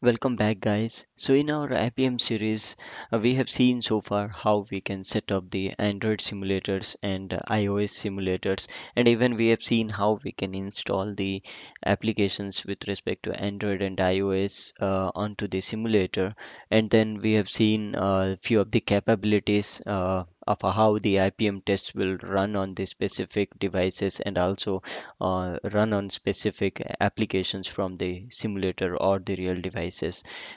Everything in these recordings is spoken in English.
Welcome back, guys. So, in our Appium series, we have seen so far how we can set up the Android simulators and iOS simulators, and even we have seen how we can install the applications with respect to Android and iOS onto the simulator. And then we have seen a few of the capabilities of how the Appium tests will run on the specific devices and also run on specific applications from the simulator or the real devices.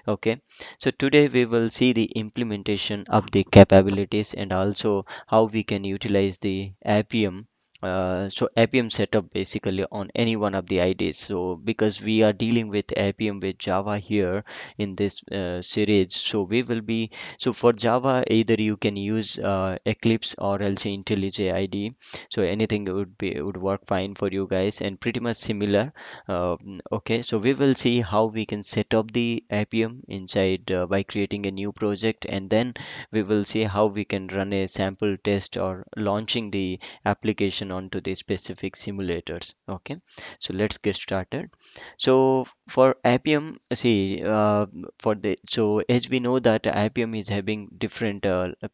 Okay, so today we will see the implementation of the capabilities and also how we can utilize the Appium. So Appium setup basically on any one of the IDs. So because we are dealing with Appium with Java here in this series, so we will be so for Java either you can use Eclipse or else IntelliJ IDE, so anything would work fine for you guys and pretty much similar. Okay, so we will see how we can set up the Appium inside by creating a new project, and then we will see how we can run a sample test or launching the application onto the specific simulators. Okay, so let's get started. So for Appium, see, for the so as we know that Appium is having different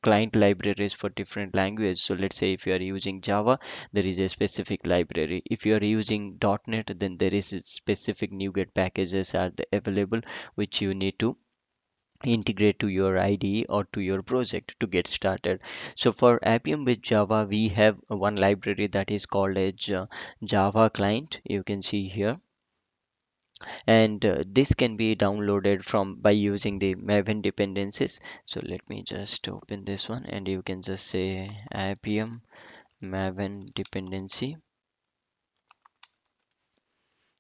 client libraries for different languages. So let's say if you are using Java, there is a specific library. If you are using .NET, then there is a specific NuGet packages are available, which you need to integrate to your IDE or to your project to get started. So for Appium with Java, we have one library that is called as Java client. You can see here, and this can be downloaded from by using the Maven dependencies. So let me just open this one, and you can just say Appium Maven dependency.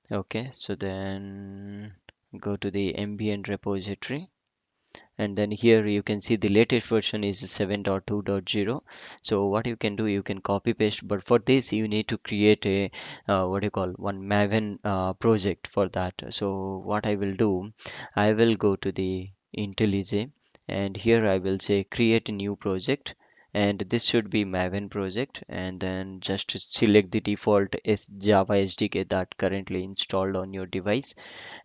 Okay, so then go to the ambient repository, and then here you can see the latest version is 7.2.0. So what you can do, you can copy paste, but for this you need to create a what do you call one Maven project for that. So what I will do, I will go to the IntelliJ, and here I will say create a new project, and this should be Maven project, and then just select the default is Java SDK that currently installed on your device,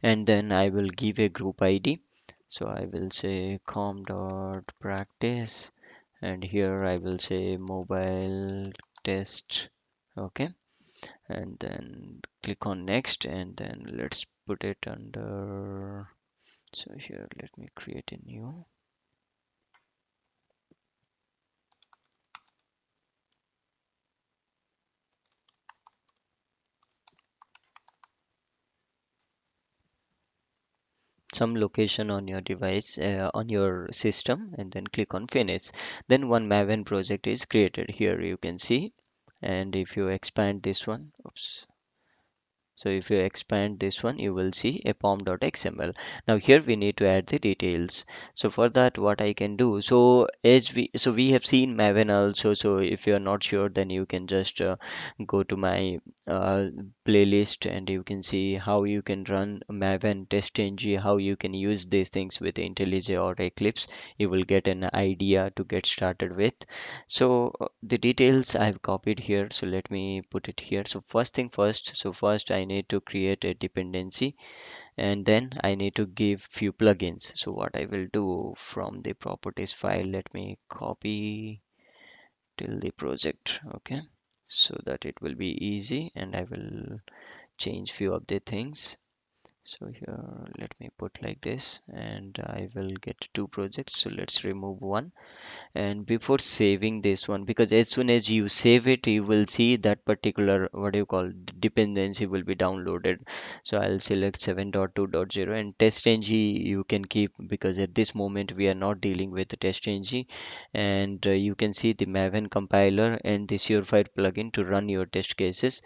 and then I will give a group ID. So I will say com.practice, and here I will say mobile test. Okay, and then click on next, and then let's put it under. So here let me create a new. Some location on your device, on your system, and then click on finish. Then one Maven project is created here, you can see. And if you expand this one, oops, so if you expand this one, you will see a pom.xml. Now here we need to add the details. So for that, what I can do, so we have seen Maven also. So if you are not sure, then you can just go to my uh, playlist, and you can see how you can run Maven test.ng, how you can use these things with IntelliJ or Eclipse. You will get an idea to get started with. So the details I've copied here, so let me put it here. So first thing first, so first I need to create a dependency, and then I need to give few plugins. So what I will do, from the properties file, let me copy till the project. Okay, so that it will be easy, and I will change few of the things. So here let me put like this, and I will get two projects. So let's remove one. And before saving this one, because as soon as you save it, you will see that particular, what do you call, dependency will be downloaded. So I'll select 7.2.0, and test.ng you can keep, because at this moment we are not dealing with the test.ng. And you can see the Maven compiler and the surefire plugin to run your test cases.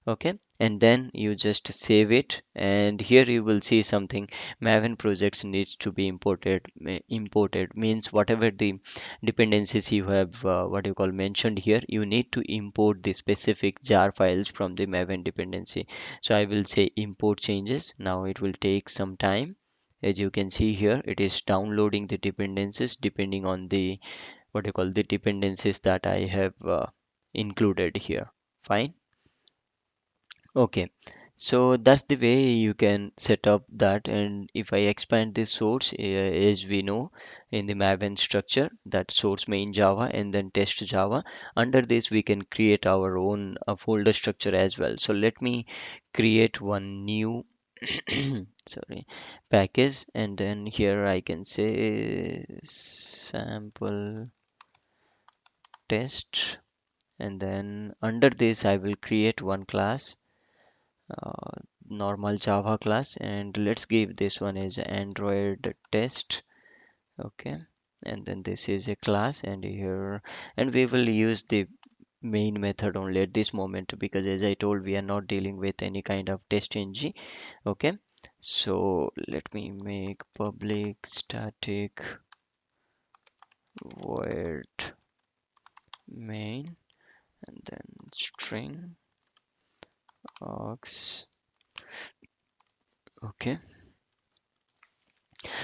Okay, and then you just save it, and here you will see something, Maven projects needs to be imported. Imported means whatever the dependencies you have, what you call, mentioned here, you need to import the specific jar files from the Maven dependency. So I will say import changes. Now it will take some time. As you can see here, it is downloading the dependencies depending on the, what you call, the dependencies that I have included here. Fine. Okay, So that's the way you can set up that. And if I expand this source, as we know in the Maven structure, that source main Java and then test Java. Under this, we can create our own folder structure as well. So let me create one new sorry package, and then here I can say sample test, and then under this I will create one class, uh, normal Java class, and let's give this one as Android test. Okay, and then this is a class, and here, and we will use the main method only at this moment, because as I told, we are not dealing with any kind of test ng. Okay, so let me make public static void main, and then string aux. Okay,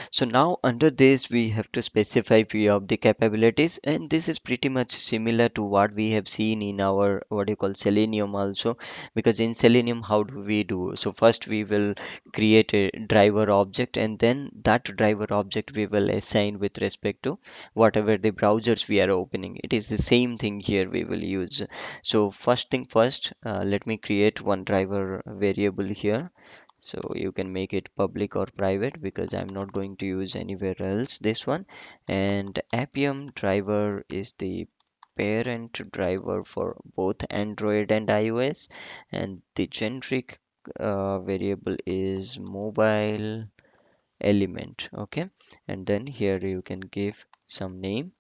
so now under this we have to specify few of the capabilities, and this is pretty much similar to what we have seen in our what you call Selenium also, because in Selenium how do we do? So first we will create a driver object, and then that driver object we will assign with respect to whatever the browsers we are opening. It is the same thing here we will use. So first thing first, let me create one driver variable here, so you can make it public or private, because I'm not going to use anywhere else this one. And Appium driver is the parent driver for both Android and iOS, and the generic variable is mobile element. Okay, and then here you can give some name.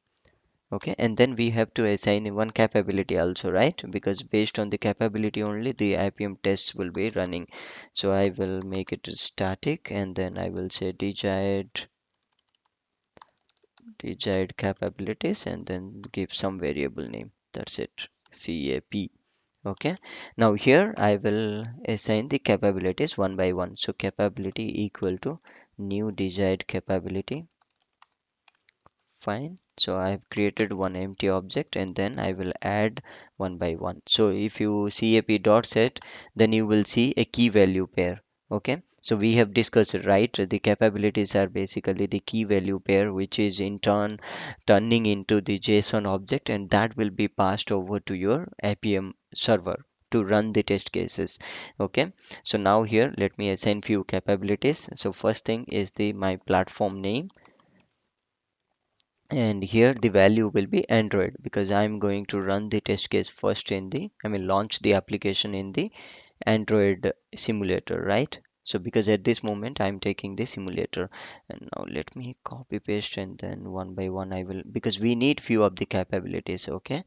Okay, and then we have to assign one capability also, right? Because based on the capability only the Appium tests will be running. So I will make it static, and then I will say desired capabilities, and then give some variable name. That's it. CAP. Okay. Now here I will assign the capabilities one by one. So capability equal to new desired capability. Fine. So I have created one empty object, and then I will add one by one. So if you CAP dot set, then you will see a key value pair. Okay. So we have discussed it, right? The capabilities are basically the key value pair, which is in turn turning into the JSON object, and that will be passed over to your Appium server to run the test cases. Okay. So now here let me assign few capabilities. So first thing is the my platform name, and here the value will be Android, because I'm going to run the test case first in the, I mean launch the application in the Android simulator, right? So because at this moment I'm taking the simulator, and now let me copy paste, and then one by one I will, because we need few of the capabilities. Okay,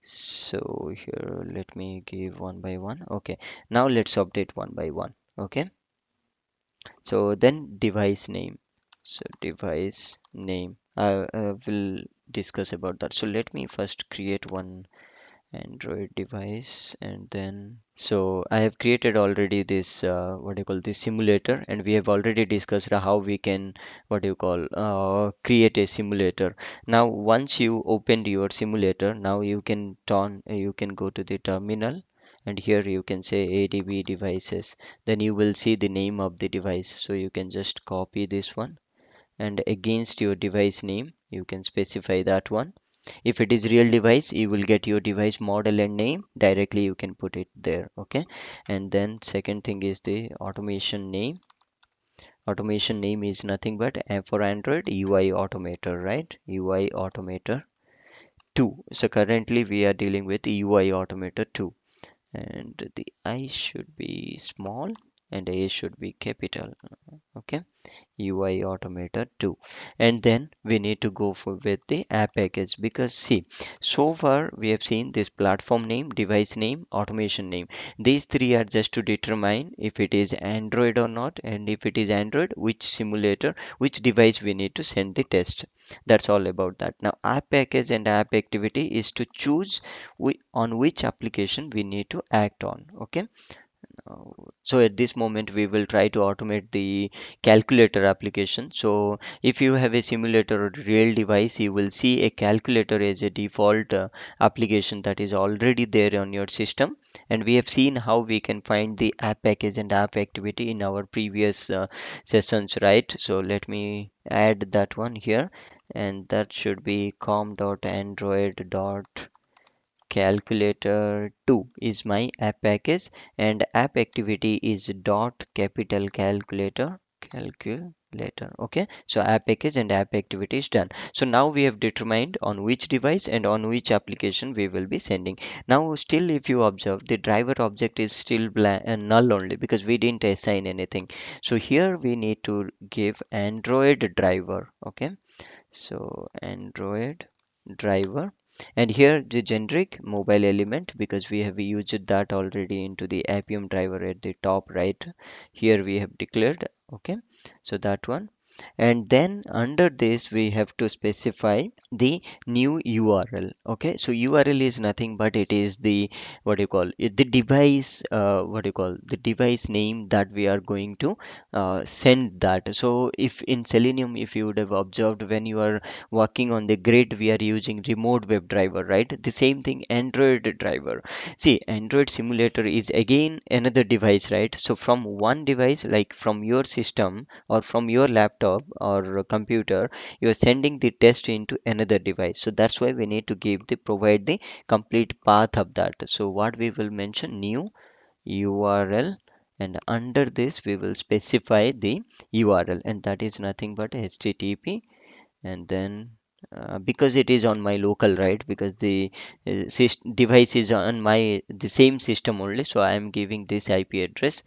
so here let me give one by one. Okay, now let's update one by one. Okay, so then device name. So device name, I will discuss about that. So let me first create one Android device, and then so I have created already this what do you call this simulator, and we have already discussed how we can what do you call create a simulator. Now once you opened your simulator, now you can turn you can go to the terminal, and here you can say ADB devices. Then you will see the name of the device. So you can just copy this one, and against your device name you can specify that one. If it is real device, you will get your device model and name directly, you can put it there. Okay, and then second thing is the automation name. Automation name is nothing but for Android UI automator, right? UI automator 2. So currently we are dealing with UI automator 2, and the I should be small and A should be capital. Okay, UI Automator 2. And then we need to go for with the app package, because see, so far we have seen this platform name, device name, automation name. These three are just to determine if it is Android or not, and if it is Android, which simulator, which device we need to send the test. That's all about that. Now app package and app activity is to choose on which application we need to act on. Okay, So at this moment, we will try to automate the calculator application. So if you have a simulator or real device, you will see a calculator as a default application that is already there on your system. And we have seen how we can find the app package and app activity in our previous sessions, right? So let me add that one here, and that should be com.android. Calculator 2 is my app package, and app activity is dot capital calculator. Okay, so app package and app activity is done. So now we have determined on which device and on which application we will be sending. Now still, if you observe, the driver object is still blank and null only because we didn't assign anything. So here we need to give Android driver. Okay, so Android driver, and here the generic mobile element, because we have used that already into the Appium driver at the top right. Here we have declared. Okay, so that one, and then under this we have to specify the new URL. Okay, so URL is nothing but it is the, what do you call it, the device, what do you call, the device name that we are going to send that. So if in Selenium, if you would have observed, when you are working on the grid, we are using remote web driver, right? The same thing, Android driver. See, Android simulator is again another device, right? So from one device, like from your system or from your laptop or computer, you are sending the test into another device. So that's why we need to give the provide the complete path of that. So what we will mention, new URL, and under this we will specify the URL, and that is nothing but HTTP. And then because it is on my local, right, because the device is on my the same system only, so I am giving this IP address.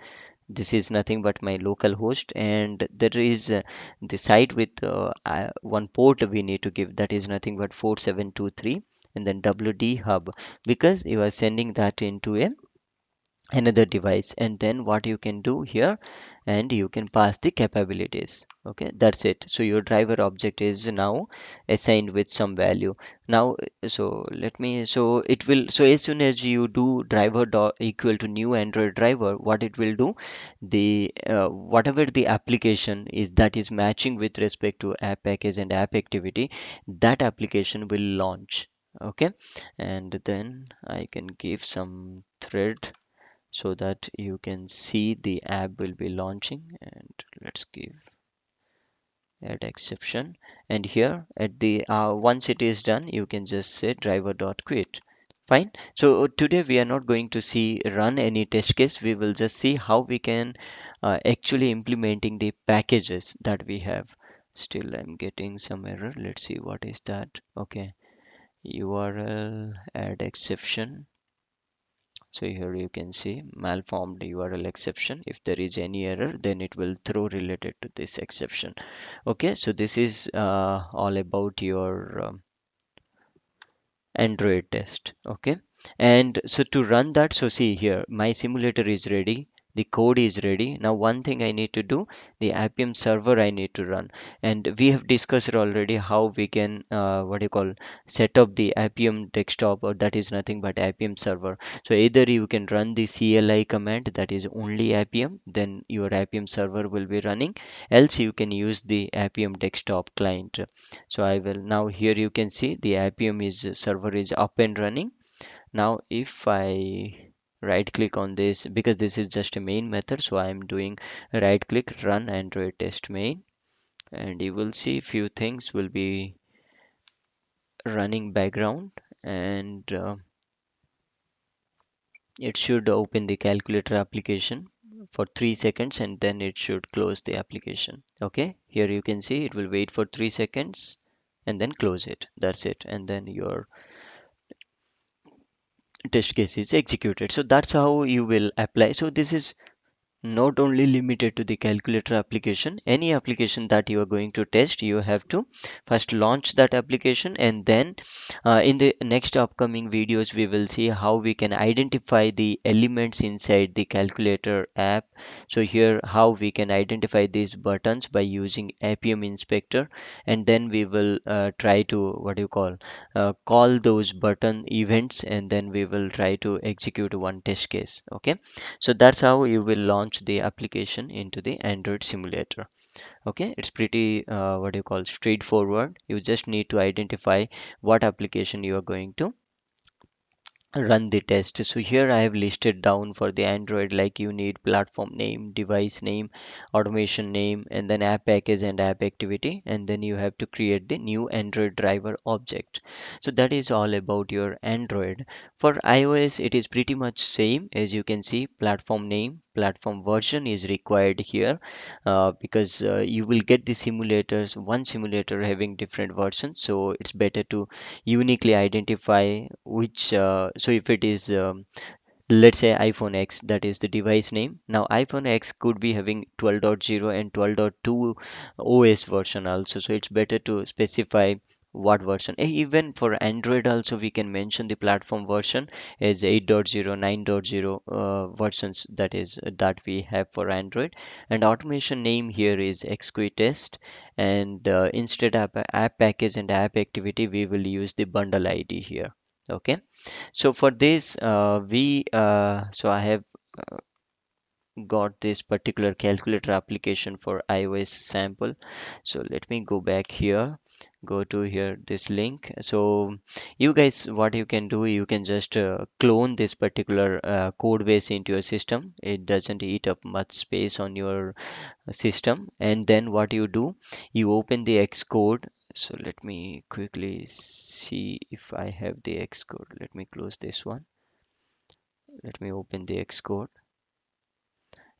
This is nothing but my local host, and there is the site with one port we need to give, that is nothing but 4723, and then WD hub, because you are sending that into a another device. And then what you can do here, and you can pass the capabilities. Okay, that's it. So your driver object is now assigned with some value. Now so let me, so it will, so as soon as you do driver dot equal to new Android driver, what it will do, the whatever the application is that is matching with respect to app package and app activity, that application will launch. Okay, and then I can give some thread so that you can see the app will be launching. And let's give add exception, and here at the once it is done, you can just say driver.quit. Fine. So today we are not going to see run any test case, we will just see how we can actually implementing the packages that we have. Still I'm getting some error, let's see what is that. Okay, URL add exception. So here you can see malformed URL exception. If there is any error, then it will throw related to this exception. Okay, so this is all about your Android test. Okay, and so to run that, so see here, my simulator is ready. The code is ready. Now one thing I need to do, the Appium server I need to run, and we have discussed already how we can what do you call, set up the Appium desktop, or that is nothing but Appium server. So either you can run the CLI command, that is only Appium, then your Appium server will be running, else you can use the Appium desktop client. So I will now, here you can see the Appium is server is up and running. Now if I right click on this, because this is just a main method, so I am doing right click, run Android test main, and you will see few things will be running background, and it should open the calculator application for 3 seconds, and then it should close the application. Okay, here you can see it will wait for 3 seconds and then close it. That's it, and then your test case is executed. So that's how you will apply. So this is not only limited to the calculator application. Any application that you are going to test, you have to first launch that application, and then in the next upcoming videos we will see how we can identify the elements inside the calculator app. So here how we can identify these buttons by using Appium inspector, and then we will try to what do you call those button events, and then we will try to execute one test case. Okay, so that's how you will launch the application into the Android simulator. Okay, it's pretty what do you call straightforward. You just need to identify what application you are going to run the test. So here I have listed down for the Android, like you need platform name, device name, automation name, and then app package and app activity, and then you have to create the new Android driver object. So that is all about your Android. For iOS it is pretty much same. As you can see, platform name, platform version is required here, because you will get the simulators, one simulator having different versions, so it's better to uniquely identify which so if it is let's say iPhone X, that is the device name. Now iPhone X could be having 12.0 and 12.2 OS version also, so it's better to specify what version. Even for Android also we can mention the platform version as 8.0, 9.0 versions, that is that we have for Android. And automation name here is XQtest, and instead of app package and app activity we will use the bundle ID here. Okay, so for this, so I have got this particular calculator application for iOS sample. So let me go back here, go to here this link. So you guys, what you can do, you can just clone this particular code base into your system. It doesn't eat up much space on your system. And then what you do, you open the Xcode. So let me quickly see if I have the Xcode. Let me close this one. Let me open the Xcode,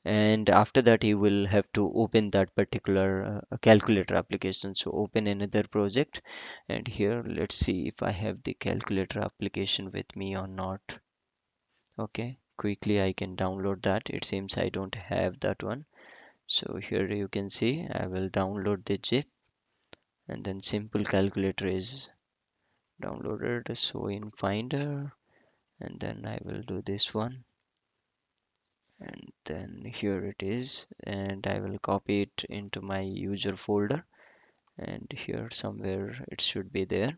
and after that you will have to open that particular calculator application. So open another project, and here let's see if I have the calculator application with me or not. Okay, quickly I can download that. It seems I don't have that one. So here you can see I will download the zip, and then simple calculator is downloaded. So in Finder, and then I will do this one, and then here it is, and I will copy it into my user folder, and here somewhere it should be there.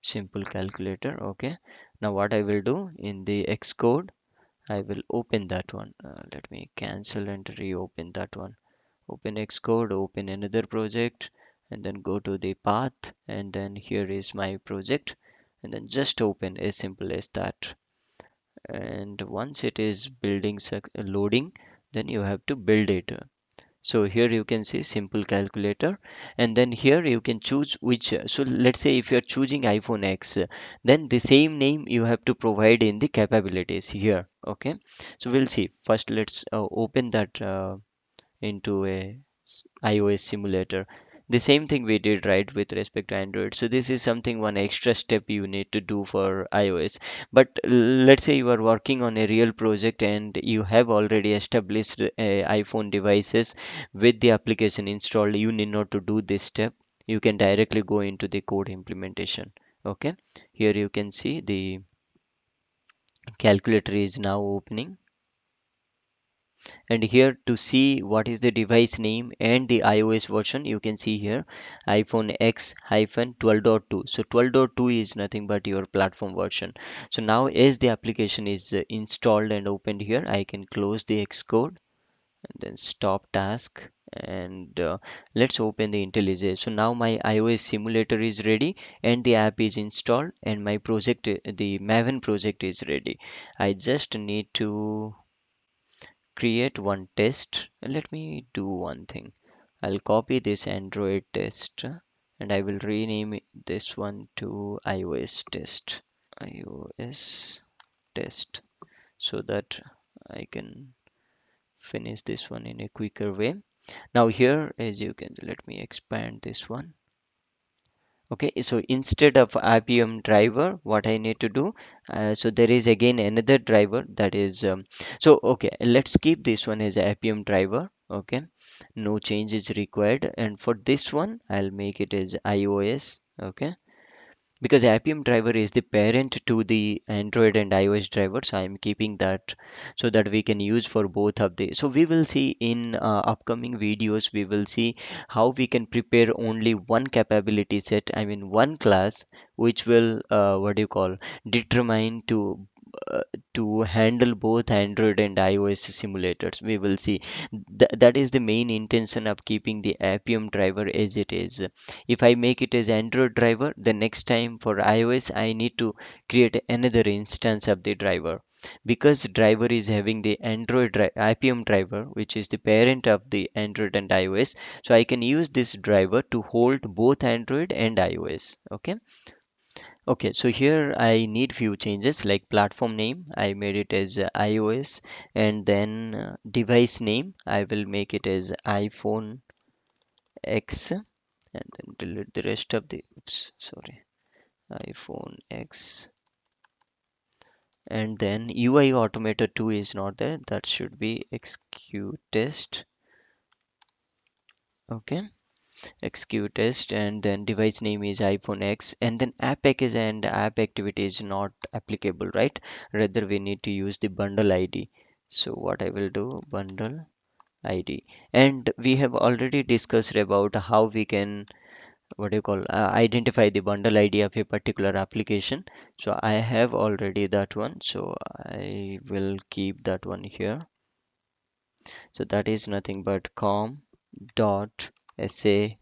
Simple calculator. Okay, now what I will do, in the Xcode I will open that one. Let me cancel and reopen that one. Open Xcode, open another project, and then go to the path, and then here is my project, and then just open, as simple as that. And once it is loading, then you have to build it. So here you can see simple calculator, and then here you can choose which. So let's say if you're choosing iPhone X, then the same name you have to provide in the capabilities here. Okay, so we'll see. First, let's open that into a iOS simulator. The same thing we did right with respect to Android. So this is something, one extra step you need to do for iOS. But let's say you are working on a real project and you have already established iPhone devices with the application installed. You need not to do this step. You can directly go into the code implementation. Okay, here you can see the calculator is now opening, and here to see what is the device name and the iOS version, you can see here iPhone X hyphen 12.2. So 12.2 is nothing but your platform version. So now as the application is installed and opened here, I can close the Xcode and then stop task, and let's open the IntelliJ. So now my iOS simulator is ready, and the app is installed, and my project, the Maven project is ready. I just need to create one test. Let me do one thing. I'll copy this Android test, and I will rename this one to iOS test. iOS test, so that I can finish this one in a quicker way. Now here, as you can, let me expand this one. Okay, so instead of Appium driver, what I need to do, so there is again another driver that is, so okay, let's keep this one as Appium driver. Okay, no change is required. And for this one, I'll make it as iOS. Okay, because Appium driver is the parent to the Android and iOS driver, so I'm keeping that so that we can use for both of the. So we will see in upcoming videos, we will see how we can prepare only one capability set, I mean one class, which will what do you call, determine uh, to handle both Android and iOS simulators. We will see that is the main intention of keeping the Appium driver as it is. If I make it as Android driver, the next time for iOS, I need to create another instance of the driver. Because driver is having the Appium driver, which is the parent of the Android and iOS, so I can use this driver to hold both Android and iOS. Okay. Okay, so here I need few changes like platform name. I made it as iOS, and then device name. I will make it as iPhone X, and then delete the rest of the, oops, sorry, iPhone X. And then UI Automator 2 is not there. That should be execute test. Okay, execute test, and then device name is iPhone X, and then app package and app activity is not applicable, right? Rather, we need to use the bundle ID. So what I will do, bundle ID. And we have already discussed about how we can, what do you call, identify the bundle ID of a particular application. So I have already that one, so I will keep that one here. So that is nothing but com dot SAMA.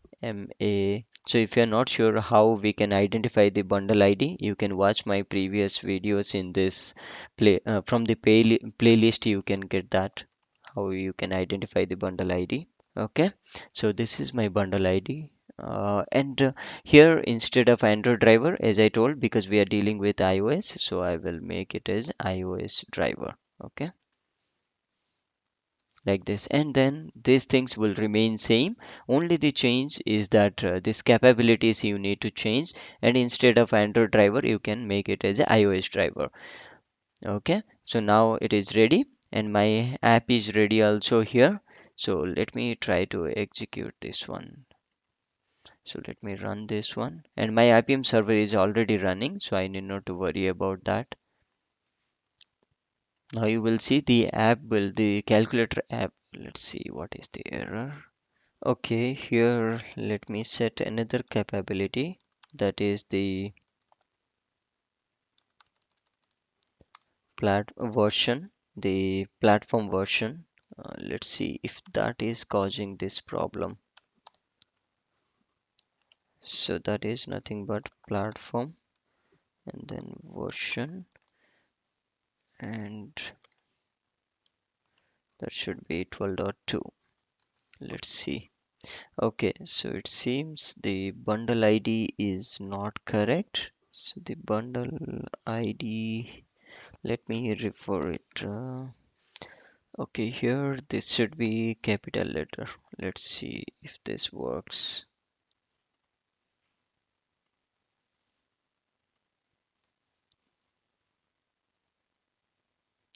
So if you're not sure how we can identify the bundle ID, you can watch my previous videos in this from the playlist. You can get that how you can identify the bundle ID. Okay, so this is my bundle ID. And here instead of Android driver, as I told, because we are dealing with iOS, so I will make it as iOS driver. Okay, like this, and then these things will remain same. Only the change is that this capabilities you need to change, and instead of Android driver, you can make it as a iOS driver. Okay, so now it is ready, and my app is ready also here. So let me try to execute this one. So let me run this one, and my IPM server is already running, so I need not to worry about that. Now you will see the calculator app. Let's see what is the error. Okay, here let me set another capability, that is the platform version. Let's see if that is causing this problem. So that is nothing but platform, and then version, and that should be 12.2. Let's see. Okay, so it seems the bundle ID is not correct. So the bundle ID, let me refer it. Okay, here this should be capital letter. Let's see if this works.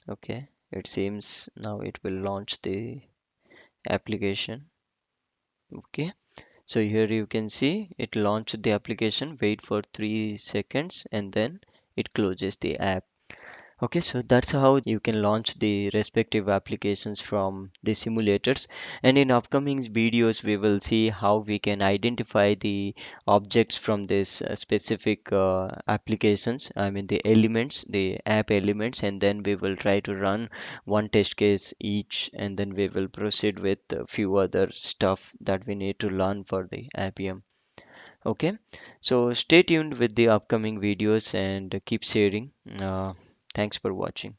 Okay, it seems now it will launch the application. Okay, so here you can see it launched the application. Wait for 3 seconds, and then it closes the app. Okay, so that's how you can launch the respective applications from the simulators. And in upcoming videos, we will see how we can identify the objects from this specific applications. I mean the elements, the app elements, and then we will try to run one test case each, and then we will proceed with a few other stuff that we need to learn for the Appium. Okay, so stay tuned with the upcoming videos and keep sharing. Thanks for watching.